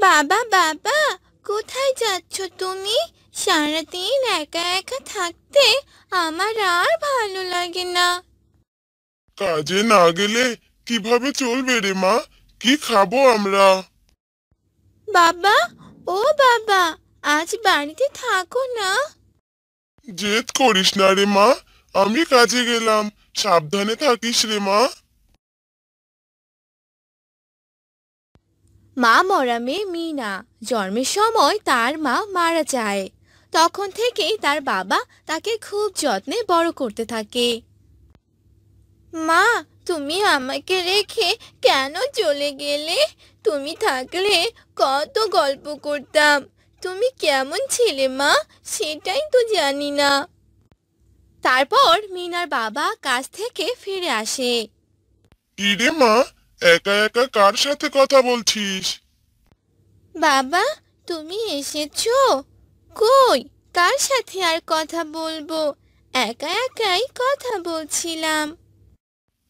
বাবা বাবা, কোথায় যাচ্ছ তুমি? সারাদিন একা একা থাকতে আমার আর ভালো লাগে না। কাজে না গেলে কিভাবে চলবে রে মা? কি খাবো আমরা? বাবা, ও বাবা, আজ বাড়িতে থাকো না। জেদ করিস না রে মা, আমি কাজে গেলাম। সাবধানে থাকিস রে মা। মা মরা মেয়ে মিনা, জন্মের সময় তার মা মারা যায়। তখন থেকেই তার বাবা তাকে খুব যত্নে বড় করতে থাকে। মা, তুমি আমাকে রেখে কেন চলে গেলে? তুমি থাকলে কত গল্প করতাম। তুমি কেমন ছিলে মা, সেটাই তো জানি না। তারপর মিনার বাবা কাজ থেকে ফিরে আসে। কি রে মা, একা একা কার সাথে কথা বলছিস? বাবা, তুমি এসেছো? কই, কার সাথে আর কথা বলবো, একা একাই কথা বলছিলাম।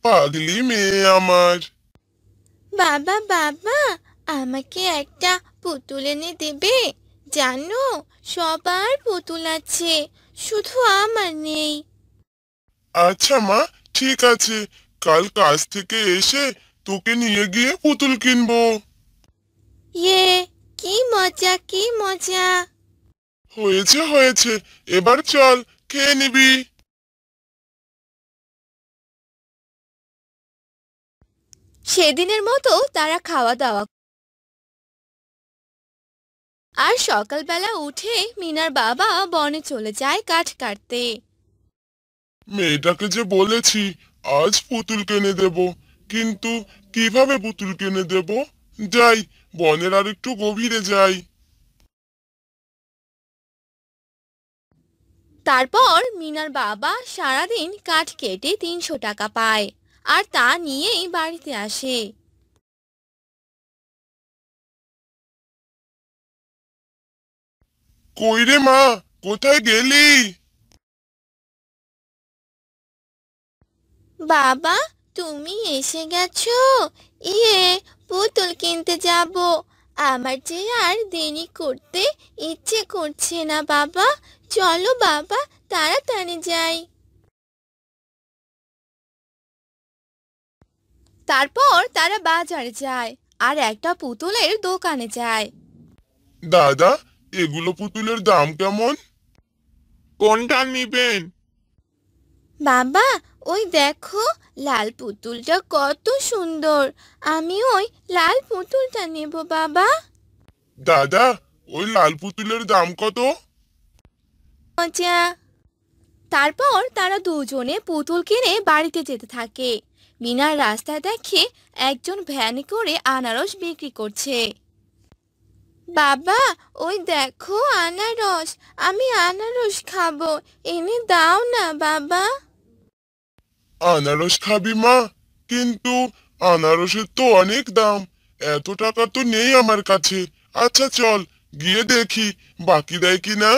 পাগলি মেয়ে আমার। বাবা বাবা, আমাকে একটা পুতুল এনে দেবে? জানো, সবার পুতুল আছে, শুধু আমার নেই। আচ্ছা মা, ঠিক আছে। কাল কাজ থেকে এসে তোকে নিয়ে গিয়ে পুতুল কিনবো। ইয়ে, কি মজা কি মজা। হয়েছে হয়েছে, এবার চল, খেয়ে নিবি। সেদিনের মতো তারা খাওয়া দাওয়া আর সকালবেলা উঠে মিনার বাবা বনে চলে যায় কাঠ কাটতে। মেয়েটাকে যে বলেছি আজ পুতুল কিনে দেব, কিন্তু কিভাবে পুতুল কিনে দেব? যাই, বনের আর একটু গভীরে যাই। তারপর মিনার বাবা সারাদিন কাঠ কেটে 300 টাকা পায়, আর তা নিয়েই বাড়িতে আসে। কই রে মা, কোথায় গেলি? বাবা, তুমি এসে গেছো? ইয়ে, পুতুল কিনতে যাব। আমার যে আর দেরি করতে ইচ্ছে করছে না বাবা। চলো বাবা, তাড়াতাড়ি যাই। তারপর তারা বাজারে যায় আর একটা পুতুলের দোকানে যায়। দাদা, এগুলো পুতুলের দাম কেমন? কোনটা নিবেন? বাবা, ওই দেখো, লাল পুতুলটা কত সুন্দর। আমি ওই লাল পুতুলটা নেব বাবা। দাদা, ওই লাল পুতুলের দাম কত? মজা। তারপর তারা দুজনে পুতুল কিনে বাড়িতে যেতে থাকে। মিনার রাস্তায় দেখে একজন ভ্যানে করে আনারস বিক্রি করছে। বাবা, ওই দেখো আনারস, আমি আনারস খাবো, এনে দাও না বাবা। আনারস খাবি মা? কিন্তু আনারসের তো অনেক দাম। এত টাকা তো নেই আমার কাছে। আচ্ছা চল, গিয়ে দেখি বাকি দেয় কিনা।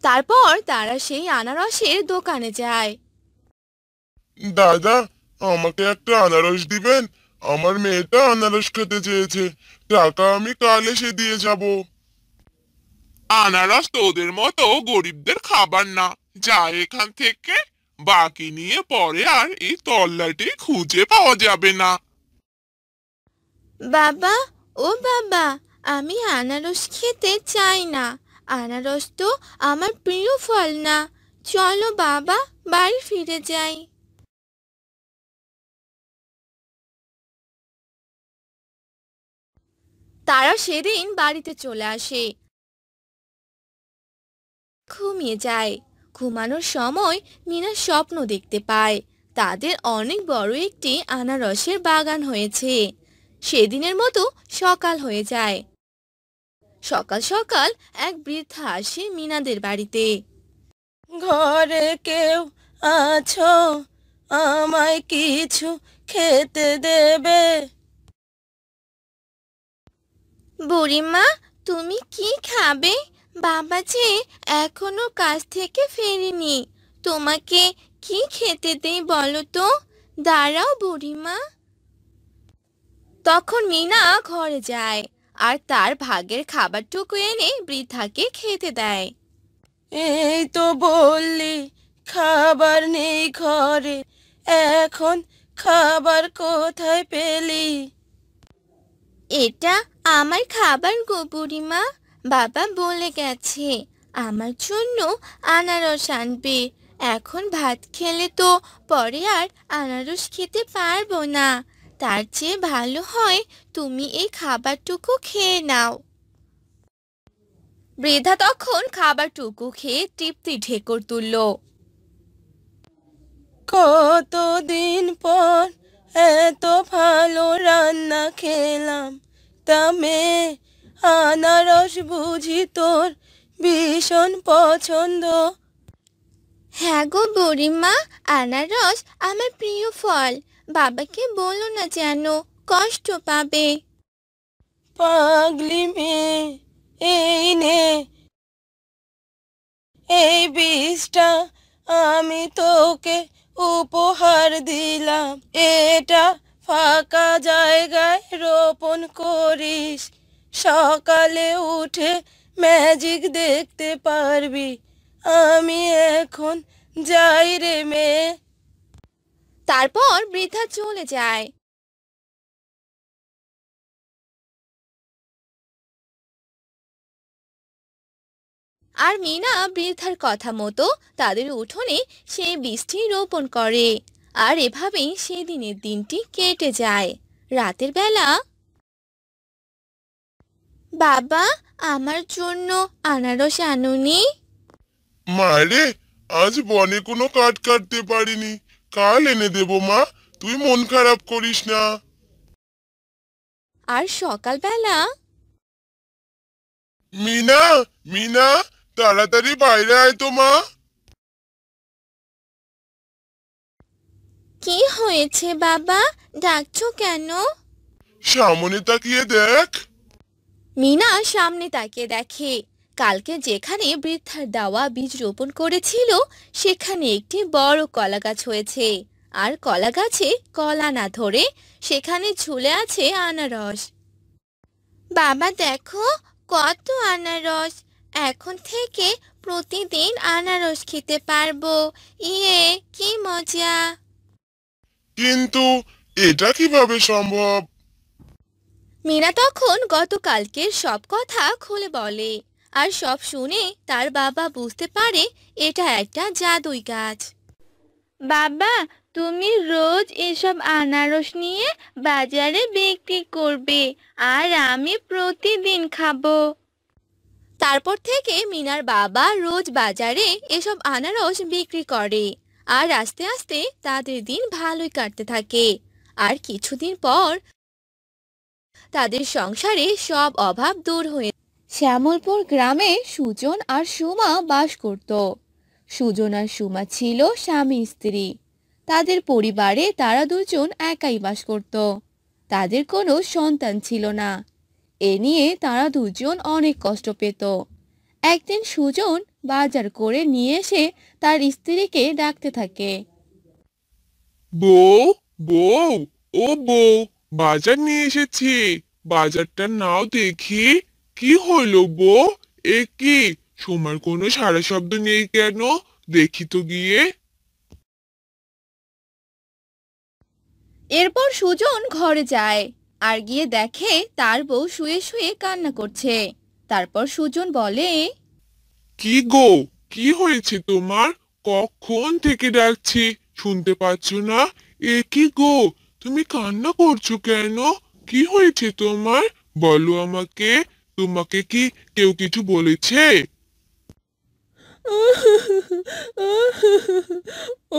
তারপর তারা সেই আনারসের দোকানে যায়। দাদা, আমাকে একটা আনারস দিবেন? আমার মেয়েটা আনারস খেতে চেয়েছে। টাকা আমি কাল এসে দিয়ে যাব। আনারস তোদের মতো গরিবদের খাবার না। যা এখান থেকে, বাকি নিয়ে পরে আর এই তল্লাটে খুঁজে পাওয়া যাবে না। বাবা, ও বাবা, আমি আনারস খেতে চাই না। আনারস তো আমার প্রিয় ফল না। চলো বাবা, বাড়ি ফিরে যাই। তারা সেদিন বাড়িতে চলে আসে, ঘুমিয়ে যায়। ঘুমানোর সময় মিনা স্বপ্ন দেখতে পায় তাদের অনেক বড় একটি আনারসের বাগান হয়েছে। সেদিনের মতো সকাল হয়ে যায়। সকাল সকাল এক বৃদ্ধা আসে মিনাদের বাড়িতে। ঘরে কেউ আছো? আমায় কিছু খেতে দেবে? বুড়িমা, তুমি কি খাবে? বাবা যে এখনো কাজ থেকে ফেরেনি। তোমাকে কি খেতে দেই বলো তো? দাঁড়াও বুড়িমা। তখন মিনা ঘরে যায় আর তার ভাগের খাবারটুকু এনে বৃদ্ধাকে খেতে দেয়। এই তো বললি খাবার নেই ঘরে, এখন খাবার কোথায় পেলি? এটা আমার খাবার গো বুড়িমা, বাবা বলে গেছে আমার জন্য আনারস আনবে। এখন ভাত খেলে তো পরে আর আনারস খেতে পারবো না, তার চেয়ে ভালো হয় তুমি এই খাবারটুকু খেয়ে নাও। বৃদ্ধা তখন খাবারটুকু খেয়ে তৃপ্তি ঢেকুর তুলল। কতদিন পর এত ভালো রান্না খেলাম, তা মেয়ে আনারস বুঝি তোর ভীষণ পছন্দ? হ্যাঁ গো বুড়িমা, আনারস আমার প্রিয় ফল, বাবাকে বলো না যেন কষ্ট পাবে। পাগলি মেয়ে, এই নে, এই বীজটা আমি তোকে উপহার দিলাম, এটা ফাঁকা জায়গায় রোপণ করিস, সকালে উঠে ম্যাজিক দেখতে পারবি। আমি এখন যাই রে মেয়ে। তারপর বৃদ্ধা চলে যায়। আর মিনা বৃদ্ধার কথা মতো তাদের উঠোনে সেই বীজটি রোপণ করে। আর এভাবেই সেদিনের দিনটি কেটে যায়। রাতের বেলা, বাবা আমার জন্য আনারস আনুনি? মারে, আজ বনে কোনো কাঠ কাটতে পারিনি, কাল এনে দেবো মা, তুই মন খারাপ করিস না। আর সকালবেলা, মিনা, মিনা, তাড়াতাড়ি বাইরে আয় তো মা। কি হয়েছে বাবা, ডাকছো কেন? সামনে তাকিয়ে দেখ। মিনা সামনে তাকিয়ে দেখে কালকে যেখানে বৃদ্ধার দেওয়া বীজ রোপণ করেছিল সেখানে একটি বড় কলা গাছ হয়েছে। আর কলা গাছে কলা না ধরে সেখানে ঝুলে আছে আনারস। বাবা দেখো কত আনারস, এখন থেকে প্রতিদিন আনারস খেতে পারবো, ইয়ে কি মজা। কিন্তু এটা কিভাবে সম্ভব? মীরা তখন গতকালকের সব কথা খুলে বলে। আর সব শুনে তার বাবা বুঝতে পারে এটা একটা জাদুই গাছ। বাবা, তুমি রোজ এসব আনারস নিয়ে বাজারে বিক্রি করবে আর আমি প্রতিদিন খাবো। তারপর থেকে মিনার বাবা রোজ বাজারে এসব আনারস বিক্রি করে। আর আস্তে আস্তে তাদের দিন ভালোই কাটতে থাকে। আর কিছুদিন পর তাদের সংসারে সব অভাব দূর হয়ে। শ্যামলপুর গ্রামে সুজন আর সুমা বাস করত। সুজন আর সুমা ছিল স্বামী স্ত্রী। তাদের পরিবারে তারা দুজন একাই বাস করত। তাদের কোনো সন্তান ছিল না। এ নিয়ে তারা দুজন অনেক কষ্ট পেত। একদিন সুজন বাজার করে নিয়ে এসে তার স্ত্রীকে ডাকতে থাকে। বউ, বউ, ও বউ, বাজার নিয়ে এসেছি, বাজারটা নাও দেখি। কি হলো বউ, এ কি, সোমার কোনো সাড়া শব্দ নেই কেন, দেখি তো গিয়ে। এরপর সুজন ঘরে যায় আর গিয়ে দেখে তার বউ শুয়ে শুয়ে কান্না করছে। তারপর সুজন বলে, কি গো, কি হয়েছে তোমার, কখন থেকে ডাকছি শুনতে পাচ্ছ না? এ কি গো, তুমি কান্না করছো কেন? কি হয়েছে তোমার, বলো আমাকে। তোমাকে কি কেউ কিছু বলেছে?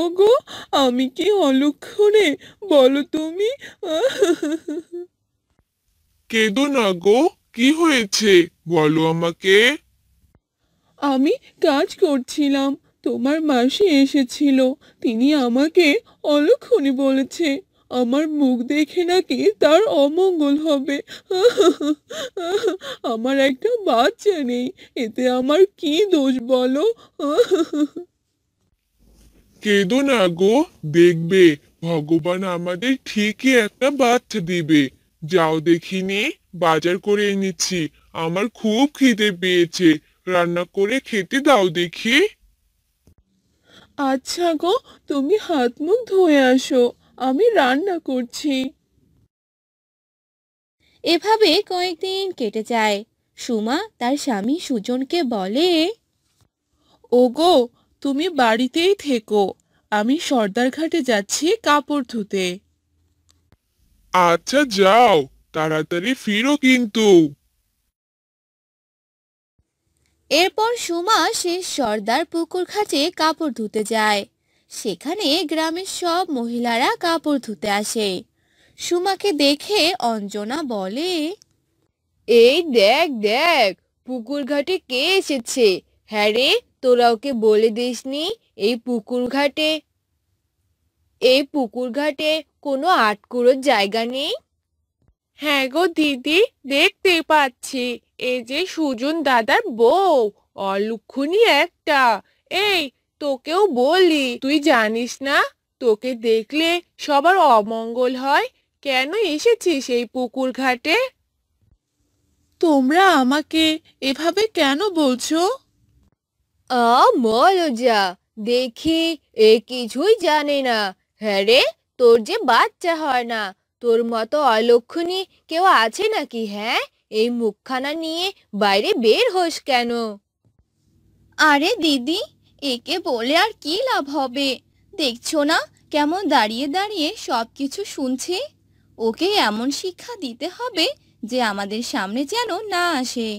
ওগো, আমি কি অলক্ষণে, বলো তুমি? কেঁদো না গো, কি হয়েছে বলো আমাকে। আমি কাজ করছিলাম, তোমার মাসি এসেছিল, তিনি আমাকে অলক্ষণে বলেছে আমার মুখ দেখে নাকি তার অমঙ্গল হবে। আমার একটা বাচ্চা নেই, এতে আমার কি দোষ বলো? কেঁদো না গো, দেখবে ভগবান আমাদের ঠিকই একটা বাচ্চা দিবে। যাও দেখিনি, বাজার করে এনেছি। আমার খুব খিদে পেয়েছে, রান্না করে খেতে দাও দেখি। আচ্ছা গো, তুমি হাত মুখ ধুয়ে আসো, আমি রান্না করছি। এভাবে কয়েকদিন কেটে যায়। সুমা তার স্বামী সুজনকে বলে, ওগো, তুমি বাড়িতেই থেকো, আমি সর্দার ঘাটে যাচ্ছি কাপড় ধুতে। আচ্ছা যাও, তাড়াতাড়ি ফিরো কিন্তু। এরপর সুমা সে সর্দার পুকুর ঘাটে কাপড় ধুতে যায়। সেখানে গ্রামের সব মহিলারা কাপড় ধুতে আসে। সুমাকে দেখে অঞ্জনা বলে, এই দেখ দেখ, পুকুর ঘাটে কে এসেছে। হ্যাঁ রে, তোরা ওকে বলে দিসনি এই পুকুর ঘাটে কোনো আটকুড়োর জায়গা নেই। হ্যাঁ গো দিদি, দেখতে পাচ্ছি এই যে সুজন দাদার বউ, অলক্ষণী একটা। এই, তোকেও বলি, তুই জানিস না তোকে দেখলে সবার অমঙ্গল হয়? কেন এসেছিস এই পুকুর ঘাটে? তোমরা আমাকে এভাবে কেন বলছো? মলজা, দেখি এ কিছুই জানে না। হ্যাঁ রে, তোর যে বাচ্চা হয় না, তোর মতো অলক্ষণী কেউ আছে নাকি? হ্যাঁ, এই মুখখানা নিয়ে বাইরে বের হোস কেন? আরে দিদি, একে বলে আর কি লাভ হবে? দেখছো না কেমন দাঁড়িয়ে দাঁড়িয়ে সব কিছু শুনছে। ওকে এমন শিক্ষা দিতে হবে যে আমাদের সামনে যেন না আসে।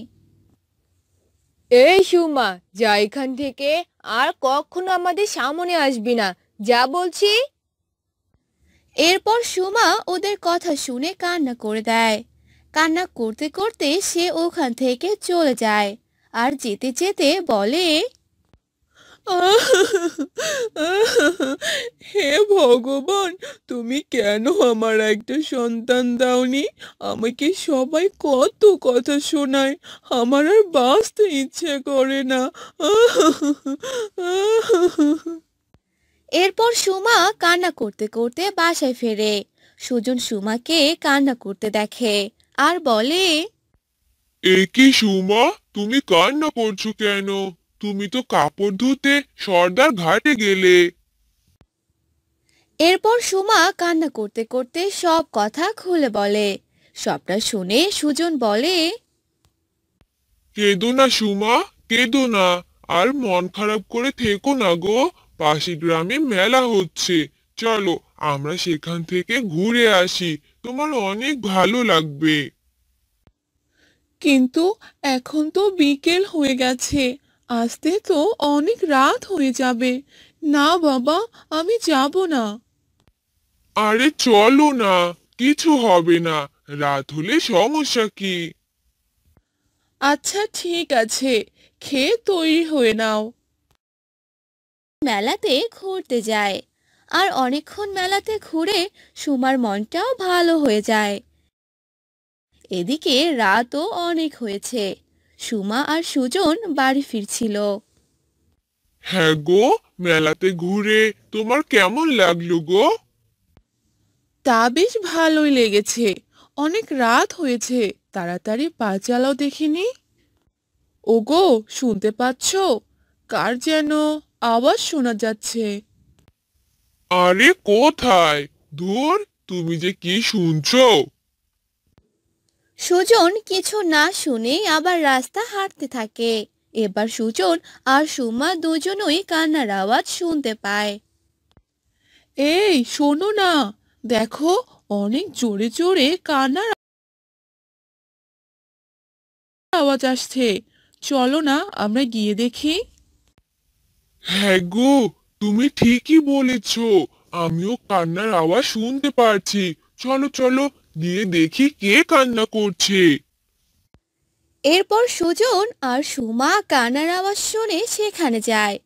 এই সুমা, যা এখান থেকে, আর কখনো আমাদের সামনে আসবি না, যা বলছি। এরপর সুমা ওদের কথা শুনে কান্না করে দেয়। কান্না করতে করতে সে ওখান থেকে চলে যায়। আর যেতে যেতে বলে, হে ভগবান, তুমি কেন আমার একটা সন্তান দাওনি? আমাকে সবাই কত কথা শোনায়, আমার আর বাঁচতে ইচ্ছে করে না। এরপর সুমা কান্না করতে করতে বাসায় ফেরে। সুজন সুমাকে কান্না করতে দেখে আর বলে, এ কি সুমা, তুমি কান্না করছো কেন? তুমি তো কাপড় ধুতে সর্দার ঘাটে গেলে। এরপর সুমা কান্না করতে করতে সব কথা খুলে বলে। সবটা শুনে সুজন বলে, কেঁদো না সুমা, কেঁদো না। আর মন খারাপ করে থেকো না গো। পাশের গ্রামে মেলা হচ্ছে, চলো আমরা সেখান থেকে ঘুরে আসি, তোমার অনেক ভালো লাগবে। কিন্তু এখন তো বিকেল হয়ে গেছে, আসতে তো অনেক রাত হয়ে যাবে। না বাবা, আমি যাব না। আরে চলো না, কিছু হবে না, রাত হলে সমস্যা কি? আচ্ছা ঠিক আছে, খেয়ে তৈরি হয়ে নাও। মেলাতে ঘুরতে যায়। আর অনেকক্ষণ মেলাতে ঘুরে সুমার মনটাও ভালো হয়ে যায়। এদিকে রাতও অনেক হয়েছে। সুমা আর সুজন বাড়ি ফিরছিল। হ্যাঁ গো, মেলাতে ঘুরে তোমার কেমন লাগলো গো? তা বেশ ভালোই লেগেছে। অনেক রাত হয়েছে, তাড়াতাড়ি পা চালাও দেখিনি। ওগো, শুনতে পাচ্ছো? কার যেন আওয়াজ শোনা যাচ্ছে। আরে কোথায়? ধুর, তুমি যে কি শুনছো? সুজন কিছু না শুনে আবার রাস্তা হাঁটতে থাকে। এবার সুজন আর সুমা দুজনই কান্নার আওয়াজ শুনতে পায়। এই শোনো না, দেখো, অনেক জোরে জোরে কান্নার আওয়াজ আসছে। চলো না, আমরা গিয়ে দেখি। হ্যাঁ গো, তুমি ঠিকই বলেছ, আমিও কান্নার আওয়াজ শুনতে পারছি। চলো চলো, গিয়ে দেখি কে কান্না করছে। এরপর সুজন আর সুমা কান্নার আওয়াজ শুনে সেখানে যায়।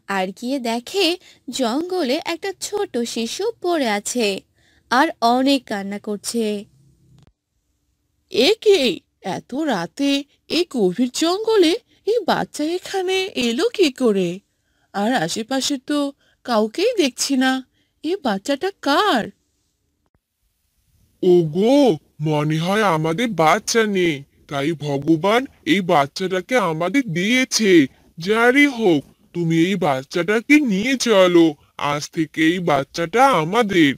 আর গিয়ে দেখে জঙ্গলে একটা ছোট শিশু পড়ে আছে আর অনেক কান্না করছে। এ কে? এত রাতে এই গভীর জঙ্গলে এই বাচ্চা এখানে এলো কি করে? আর আশেপাশে তো কাউকেই দেখছি না। এই বাচ্চাটা কার? ওগো, মনে হয় আমাদের বাচ্চা নেই, তাই ভগবান এই বাচ্চাটাকে আমাদের দিয়েছে। যারই হোক, তুমি এই বাচ্চাটাকে নিয়ে চলো। আজ থেকে এই বাচ্চাটা আমাদের।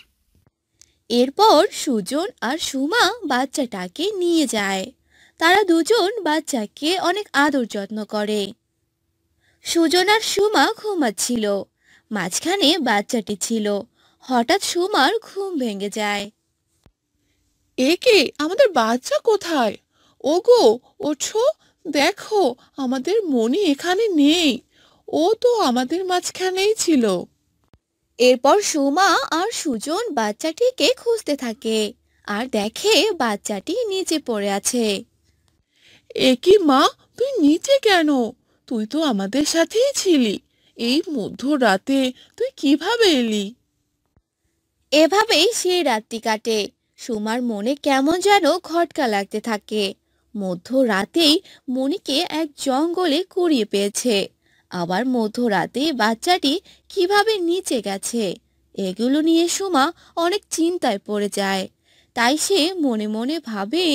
এরপর সুজন আর সুমা বাচ্চাটাকে নিয়ে যায়। তারা দুজন বাচ্চাকে অনেক আদর যত্ন করে। সুজন আর সুমা ঘুমাচ্ছিল, মাঝখানে বাচ্চাটি ছিল। হঠাৎ সুমার ঘুম ভেঙে যায়। এ কে, আমাদের বাচ্চা কোথায়? ওগো, ওঠো, দেখো আমাদের মনি এখানে নেই। ও তো আমাদের মাঝখানেই ছিল। এরপর সুমা আর সুজন বাচ্চাটিকে খুঁজতে থাকে আর দেখে বাচ্চাটি নিচে পড়ে আছে। এ কি মা, তুই নিচে কেন? তুই তো আমাদের সাথেই ছিলি। এই মধ্যরাতে তুই কিভাবে এলি? এভাবেই সেই রাতটি কাটে। সুমার মনে কেমন যেন খটকা লাগতে থাকে। মধ্যরাতেই মনিকে এক জঙ্গলে কুড়িয়ে পেয়েছে। আবার মধ্যরাতে বাচ্চাটি কিভাবে নিচে গেছে, এগুলো নিয়ে সুমা অনেক চিন্তায় পড়ে যায়। তাই সে মনে মনে ভাবে,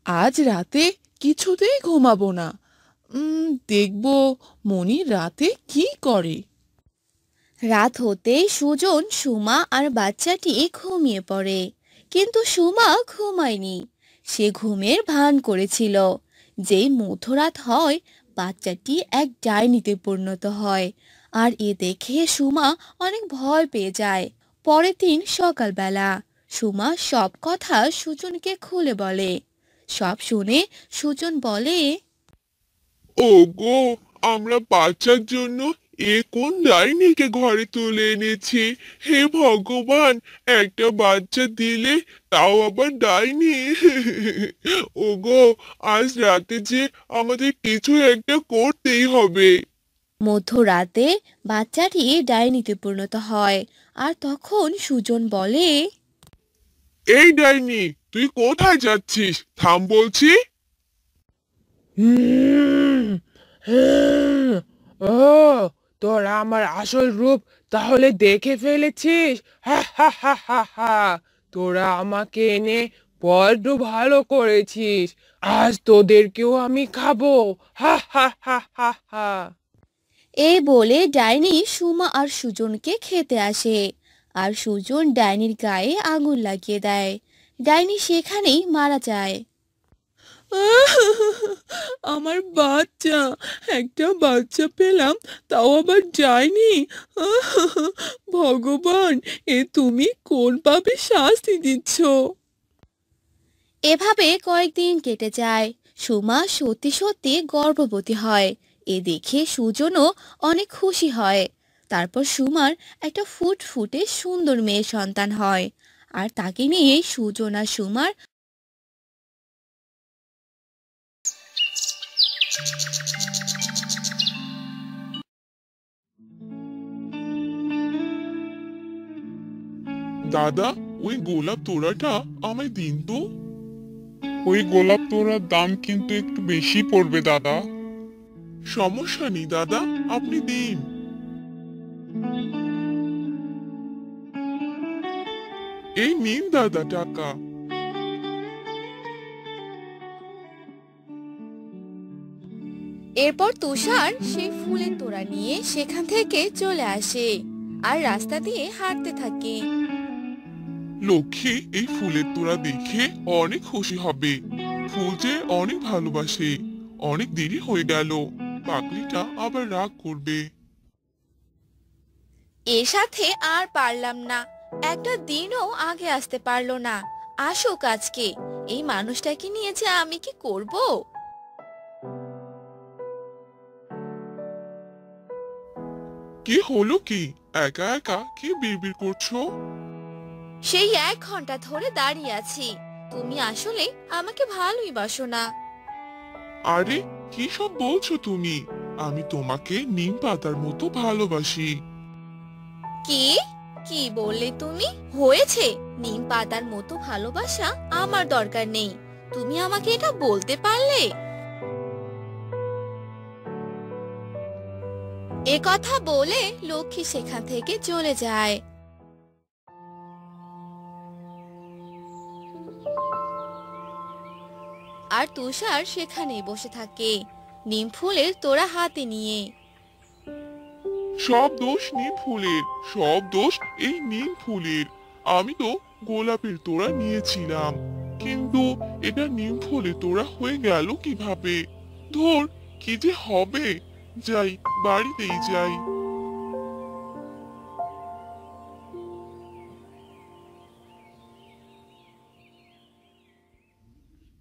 আজ রাতে কিছুতেই ঘুমাবো না। দেখবো মনি রাতে কি করে। রাত হতেই সুজন, সুমা আর বাচ্চাটি ঘুমিয়ে পড়ে। কিন্তু সুমা ঘুমায়নি, সে ঘুমের ভান করেছিল। যেই মধ্যরাত হয়, বাচ্চাটি এক ডাইনিতে পরিণত হয়। আর এ দেখে সুমা অনেক ভয় পেয়ে যায়। পরের দিন সকালবেলা সুমা সব কথা সুজনকে খুলে বলে। সব শুনে সুজন বলে, ওগো, আমরা বাচ্চার জন্য এ কোন ডাইনিকে ঘরে তুলে এনেছি। হে ভগবান, একটা বাচ্চা দিলে, তাও আবার ডাইনি। ওগো, আজ রাতে যে আমাদের কিছু একটা করতেই হবে। মধ্যরাতে বাচ্চাটি ডাইনিতে পরিণত হয়। আর তখন সুজন বলে, এই ডাইনি, তুই কোথায় যাচ্ছিস? থাম বলছি। হুম, হুম, ও, তোরা আমার আসল রূপ তাহলে দেখে ফেলেছিস? হা হা হা হা হা। তোরা আমাকে এনে বড্ড ভালো করেছিস। আজ তোদেরকেও আমি খাবো। হা হা হা হা হা। এই বলে ডাইনি সুমা আর সুজনকে খেতে আসে। আর সুজন ডাইনির গায়ে আগুন লাগিয়ে দেয়। ডাইনি সেখানেই মারা যায়। আমার বাচ্চা, একটা বাচ্চা পেলাম, তাও আবার যায়নি। ভগবান, এ তুমি কোন পাপে শাস্তি দিচ্ছ? এভাবে কয়েকদিন কেটে যায়। সুমা সত্যি সত্যি গর্ভবতী হয়। এ দেখে সুজনও অনেক খুশি হয়। তারপর সুমার একটা ফুটফুটে সুন্দর মেয়ে সন্তান হয়। আর তাকে নিয়ে সুজন আর সুমার দাদা, ওই গোলাপ তোড়াটা আমায় দিন তো। ওই গোলাপ তোড়ার দাম কিন্তু একটু বেশি পড়বে দাদা। সমস্যা নেই দাদা, আপনি দিন। এই নিন দাদা টাকা। এরপর তুষার সেই ফুলের তোড়া নিয়ে সেখান থেকে চলে আসে আর রাস্তা দিয়ে হাঁটতে থাকে। লক্ষ্মী এই ফুলের তোড়া দেখে অনেক খুশি হবে। ফুল যে অনেক ভালোবাসে। অনেক দেরি হয়ে গেল, পাগলিটা আবার রাগ করবে। এর সাথে আর পারলাম না, একটা দিনও আগে আসতে পারলো না। আসুক আজকে, এই মানুষটাকে নিয়ে যে আমি কি করব। কি হলো কি? একা একা কি বিড়বিড় করছো? সেই 1 ঘন্টা ধরে দাঁড়িয়ে আছি, তুমি আসলে আমাকে ভালোই বাসো না। আরে, কি সব বলছো তুমি? আমি তোমাকে নিম পাতার মতো ভালোবাসি। কি কি বললে তুমি? হয়েছে, নিম পাতার মতো ভালোবাসা আমার দরকার নেই। তুমি আমাকে এটা বলতে পারলে? এ কথা বলে লক্ষ্মী সেখান থেকে চলে যায়। আর তুষার সেখানেই বসে থাকে নিম ফুলের তোড়া হাতে নিয়ে। সব দোষ নিম ফুলের, সব দোষ এই নিম ফুলের। আমি তো গোলাপের তোড়া নিয়েছিলাম, কিন্তু এটা নিম ফুলের তোড়া হয়ে গেল কিভাবে? ধর, কি যে হবে! যাই, বাড়িতেই যাই।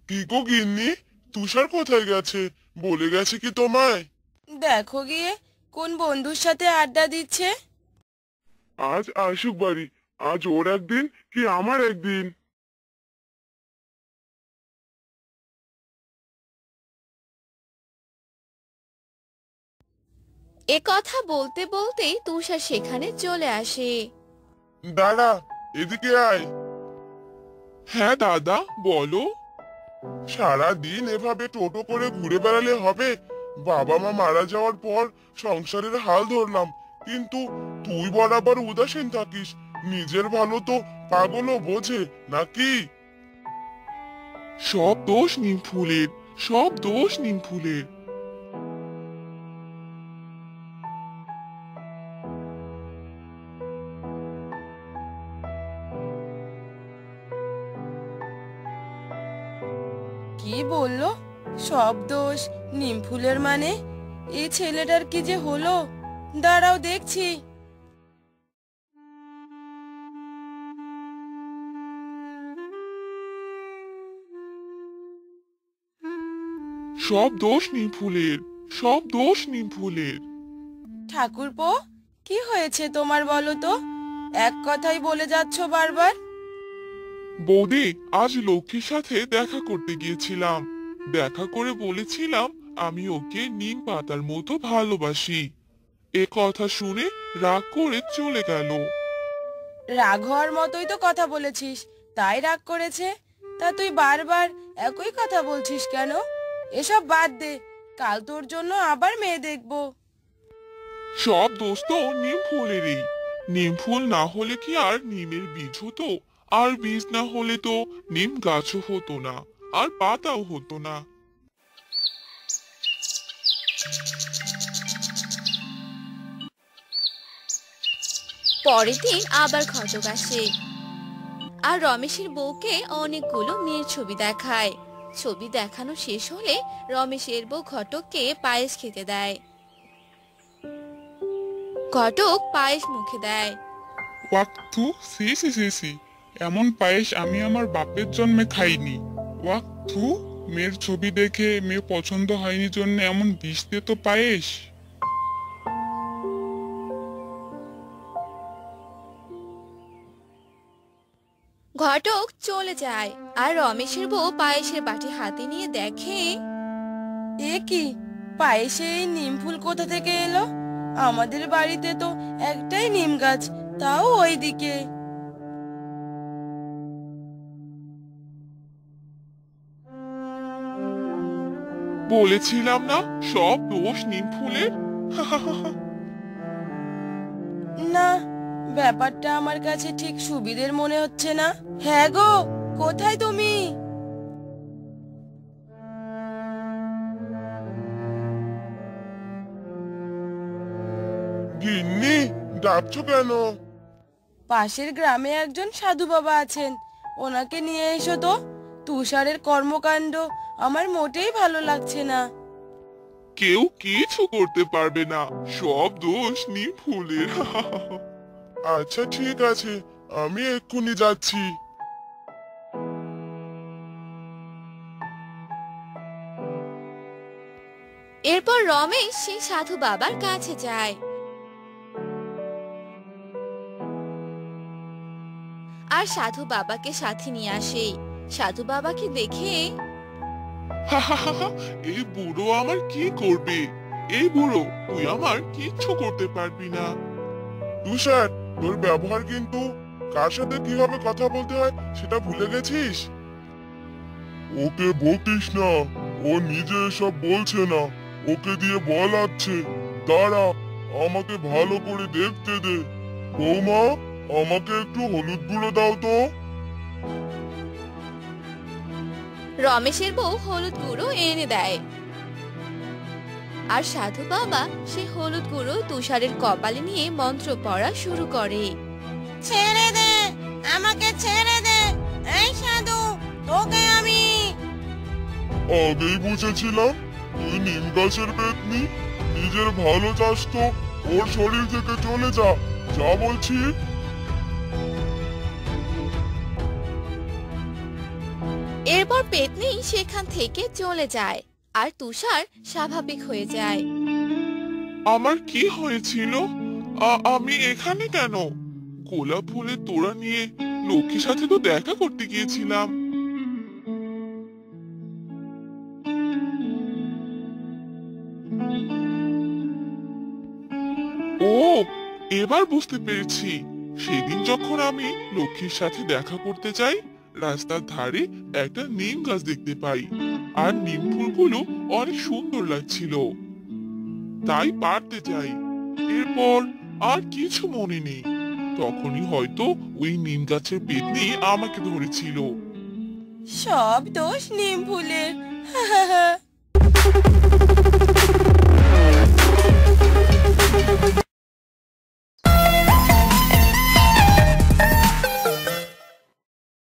কি গো গিন্নি, তুষার কোথায় গেছে? বলে গেছে কি তোমায়? দেখো গিয়ে কোন বন্ধুর সাথে আড্ডা দিচ্ছে। আজ আসুক বাড়ি, আজ ওর একদিন কি আমার একদিন। এ কথা বলতে বলতেই তুষার সেখানে চলে আসে। দাঁড়া, এদিকে আয়। হ্যাঁ দাদা, বলো। সারা দিন এভাবে টোটো করে ঘুরে বেড়ালে হবে? বাবা মা মারা যাওয়ার পর সংসারের হাল ধরলাম, কিন্তু তুই বরাবর উদাসীন থাকিস। নিজের ভালো তো পাগলও বোঝে নাকি? সব দোষ নিম ফুলের, সব দোষ নিম ফুলের। কি বললো? সব দোষ নিমফুলের মানে? এই ছেলেটার কি যে হলো, দাঁড়াও দেখছি। সব দোষ নিম ফুলের, সব দোষ নিম ফুলের। ঠাকুরপো, কি হয়েছে তোমার বলো তো? এক কথাই বলে যাচ্ছ বারবার। বৌদি, আজ লক্ষ্মীর সাথে দেখা করতে গিয়েছিলাম। দেখা করে বলেছিলাম আমি ওকে নিম পাতার মতো ভালোবাসি। এ কথা শুনে রাগ করে চলে গেল। রাগ হওয়ার মতোই তো কথা বলেছিস, তাই রাগ করেছে। তা তুই বারবার একই কথা বলছিস কেন? এসব বাদ দে, কাল তোর জন্য আবার মেয়ে দেখবো। সব দোষ তো নিম ফুলেরই। নিম ফুল না হলে কি আর নিমের বীজ হতো? আর বীজ না হলে তো নিম গাছও হতো না, আর পাতাও হতো না। পরের দিন আবার ঘটক আসে আর রমেশের বউকে অনেকগুলো মেয়ের ছবি দেখায়। ছবি দেখানো শেষ হলে রমেশের বউ ঘটককে পায়েস খেতে দেয়। ঘটক পায়েস মুখে দেয়। ওয়াক্থু, সি সি সি সি, এমন পায়েস আমি আমার বাপের জন্মে খাইনি। ওয়াক্থু, মেয়ের ছবি দেখে মেয়ে পছন্দ হয়নি জন্য এমন বিষ দিয়ে তো পায়েস। ঘটক চলে যায় আর রমেশের বউ পায়েসের বাটি হাতে নিয়ে দেখে। এ কি, পায়েসে এই নিম ফুল কোথা থেকে এলো? আমাদের বাড়িতে তো একটাই নিম গাছ, তাও ওইদিকে। বলেছিলাম না সব দোষ নিম ফুলের। না, ব্যাপারটা আমার কাছে ঠিক সুবিধের মনে হচ্ছে না। হ্যাঁ গো, কোথায় তুমি? গিন্নি, ডাকছো কেন? পাশের গ্রামে একজন সাধু বাবা আছেন, ওনাকে নিয়ে এসো তো। তুষারের কর্মকাণ্ড আমার মোটেই ভালো লাগছে না। কেউ কিছু করতে পারবে না, সব দোষ নিম ফুলের। আচ্ছা ঠিক আছে, আমি এক্ষুনি যাচ্ছি। এরপর রমেশ সেই সাধু বাবার কাছে যায়। আর সাধু বাবাকে সাথে নিয়ে আসে। সাধু বাবাকে দেখে এই বুড়ো আমার কি করবে? এই বুড়ো, তুই আমার কিচ্ছু করতে পারবি না। তুষার, তোর ব্যবহার কিন্তু কার সাথে কিভাবে কথা বলতে হয় সেটা ভুলে গেছিস? ওকে বকিস না, ও নিজে এসব বলছে না, ওকে দিয়ে বলাচ্ছে। দাঁড়া, আমাকে ভালো করে দেখতে দে। বৌমা, আমাকে একটু হলুদ গুঁড়ো দাও তো। রমেশের বউ হলুদ গুঁড়ো এনে দেয় আর সাধু বাবা সে হলুদ গুঁড়ো তুষারের কপালে নিয়ে মন্ত্র পড়া শুরু করে। ছেড়ে দে, আমাকে ছেড়ে দে। এই সাধু, তোকে আমি আগেই বুঝেছিলাম তুই নিম গাছের পেতনি। নিজের ভালো চাস তো ওর শরীর থেকে চলে যা, যা বলছি। এরপর পেতনি সেখান থেকে চলে যায় আর তুষার স্বাভাবিক হয়ে যায়। আমার কি হয়েছিল? আমি এখানে কেন? গোলাপ ফুলের তোড়া নিয়ে লক্ষ্মীর সাথে তো দেখা করতে গিয়েছিলাম। ও, এবার বুঝতে পেরেছি। সেদিন যখন আমি লক্ষ্মীর সাথে দেখা করতে যাই, রাস্তার ধারে একটা নিম গাছ দেখতে পাই আর নিম ফুলগুলো অনেক সুন্দর লাগছিল, তাই পারতে যাই। এরপর আর কিছু মনে নেই। তখনই হয়তো ওই নিম গাছের পেতনি আমাকে ধরেছিল। সব দোষ নিম ফুলের।